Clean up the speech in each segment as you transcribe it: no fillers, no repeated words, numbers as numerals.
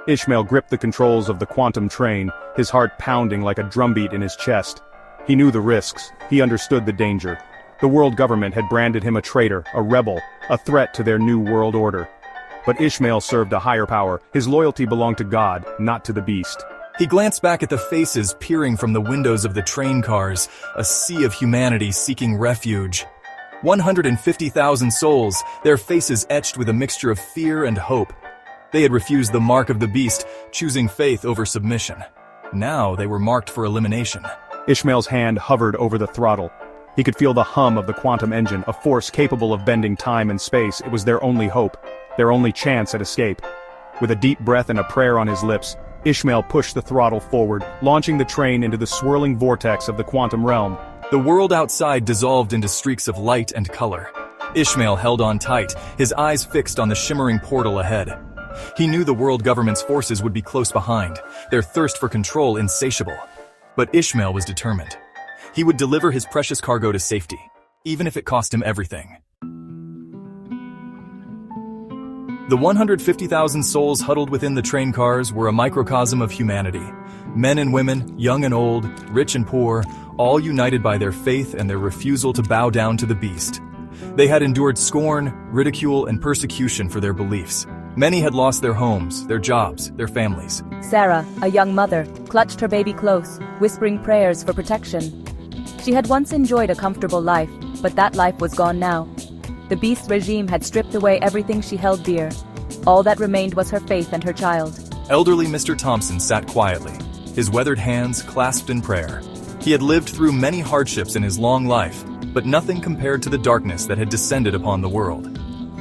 Ishmael gripped the controls of the quantum train, his heart pounding like a drumbeat in his chest. He knew the risks, he understood the danger. The world government had branded him a traitor, a rebel, a threat to their new world order. But Ishmael served a higher power. His loyalty belonged to God, not to the beast. He glanced back at the faces peering from the windows of the train cars, a sea of humanity seeking refuge. 150,000 souls, their faces etched with a mixture of fear and hope. They had refused the mark of the beast, choosing faith over submission. Now they were marked for elimination. Ishmael's hand hovered over the throttle. He could feel the hum of the quantum engine, a force capable of bending time and space. It was their only hope, their only chance at escape. With a deep breath and a prayer on his lips, Ishmael pushed the throttle forward, launching the train into the swirling vortex of the quantum realm. The world outside dissolved into streaks of light and color. Ishmael held on tight, his eyes fixed on the shimmering portal ahead. He knew the world government's forces would be close behind, their thirst for control insatiable. But Ishmael was determined. He would deliver his precious cargo to safety, even if it cost him everything. The 150,000 souls huddled within the train cars were a microcosm of humanity. Men and women, young and old, rich and poor, all united by their faith and their refusal to bow down to the beast. They had endured scorn, ridicule, and persecution for their beliefs. Many had lost their homes, their jobs, their families. Sarah, a young mother, clutched her baby close, whispering prayers for protection. She had once enjoyed a comfortable life, but that life was gone now. The beast's regime had stripped away everything she held dear. All that remained was her faith and her child. Elderly Mr. Thompson sat quietly, his weathered hands clasped in prayer. He had lived through many hardships in his long life, but nothing compared to the darkness that had descended upon the world.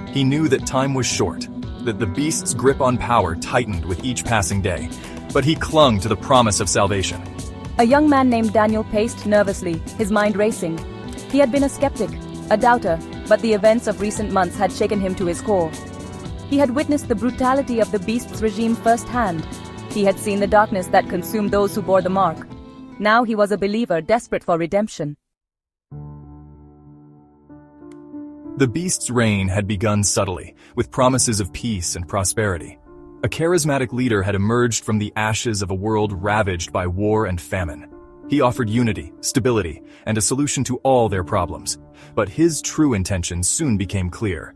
He knew that time was short, that the beast's grip on power tightened with each passing day, but he clung to the promise of salvation. A young man named Daniel paced nervously, his mind racing. He had been a skeptic, a doubter, but the events of recent months had shaken him to his core. He had witnessed the brutality of the beast's regime firsthand. He had seen the darkness that consumed those who bore the mark. Now he was a believer desperate for redemption. The beast's reign had begun subtly, with promises of peace and prosperity. A charismatic leader had emerged from the ashes of a world ravaged by war and famine. He offered unity, stability, and a solution to all their problems. But his true intentions soon became clear.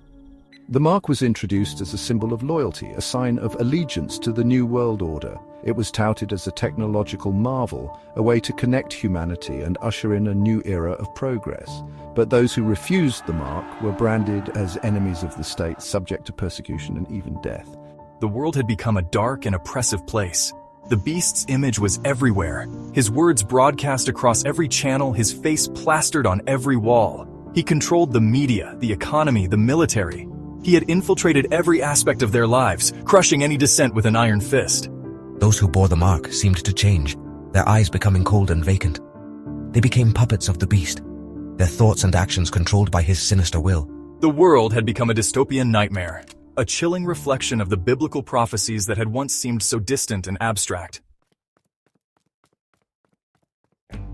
The mark was introduced as a symbol of loyalty, a sign of allegiance to the New World Order. It was touted as a technological marvel, a way to connect humanity and usher in a new era of progress. But those who refused the mark were branded as enemies of the state, subject to persecution and even death. The world had become a dark and oppressive place. The beast's image was everywhere, his words broadcast across every channel, his face plastered on every wall. He controlled the media, the economy, the military. He had infiltrated every aspect of their lives, crushing any dissent with an iron fist. Those who bore the mark seemed to change, their eyes becoming cold and vacant. They became puppets of the beast, their thoughts and actions controlled by his sinister will. The world had become a dystopian nightmare, a chilling reflection of the biblical prophecies that had once seemed so distant and abstract.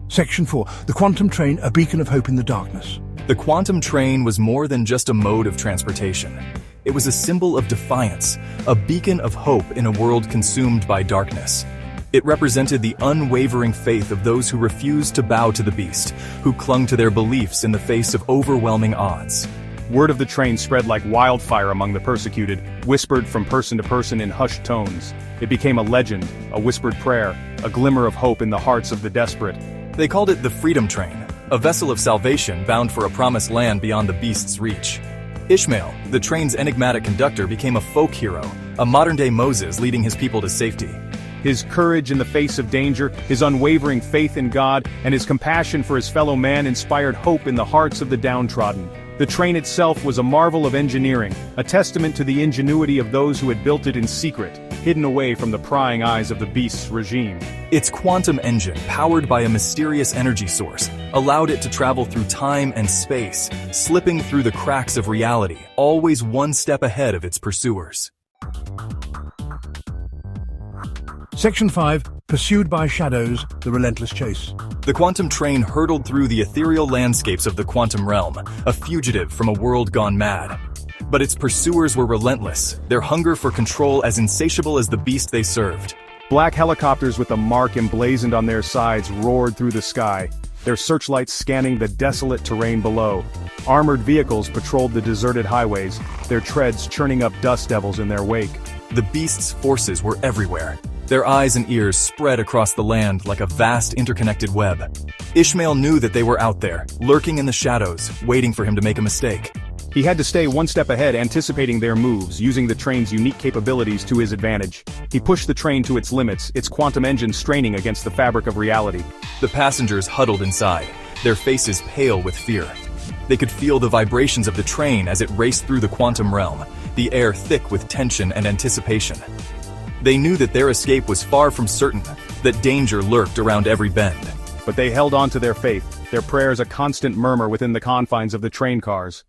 Section 4. The Quantum Train, a beacon of hope in the darkness. The quantum train was more than just a mode of transportation. It was a symbol of defiance, a beacon of hope in a world consumed by darkness. It represented the unwavering faith of those who refused to bow to the beast, who clung to their beliefs in the face of overwhelming odds. Word of the train spread like wildfire among the persecuted, whispered from person to person in hushed tones. It became a legend, a whispered prayer, a glimmer of hope in the hearts of the desperate. They called it the Freedom Train, a vessel of salvation bound for a promised land beyond the beast's reach. Ishmael, the train's enigmatic conductor, became a folk hero, a modern-day Moses leading his people to safety. His courage in the face of danger, his unwavering faith in God, and his compassion for his fellow man inspired hope in the hearts of the downtrodden. The train itself was a marvel of engineering, a testament to the ingenuity of those who had built it in secret, hidden away from the prying eyes of the beast's regime. Its quantum engine, powered by a mysterious energy source, allowed it to travel through time and space, slipping through the cracks of reality, always one step ahead of its pursuers. Section 5. Pursued by shadows, the relentless chase. The quantum train hurtled through the ethereal landscapes of the quantum realm, a fugitive from a world gone mad. But its pursuers were relentless, their hunger for control as insatiable as the beast they served. Black helicopters with the mark emblazoned on their sides roared through the sky, their searchlights scanning the desolate terrain below. Armored vehicles patrolled the deserted highways, their treads churning up dust devils in their wake. The beast's forces were everywhere. Their eyes and ears spread across the land like a vast interconnected web. Ishmael knew that they were out there, lurking in the shadows, waiting for him to make a mistake. He had to stay one step ahead, anticipating their moves, using the train's unique capabilities to his advantage. He pushed the train to its limits, its quantum engine straining against the fabric of reality. The passengers huddled inside, their faces pale with fear. They could feel the vibrations of the train as it raced through the quantum realm, the air thick with tension and anticipation. They knew that their escape was far from certain, that danger lurked around every bend. But they held on to their faith, their prayers a constant murmur within the confines of the train cars.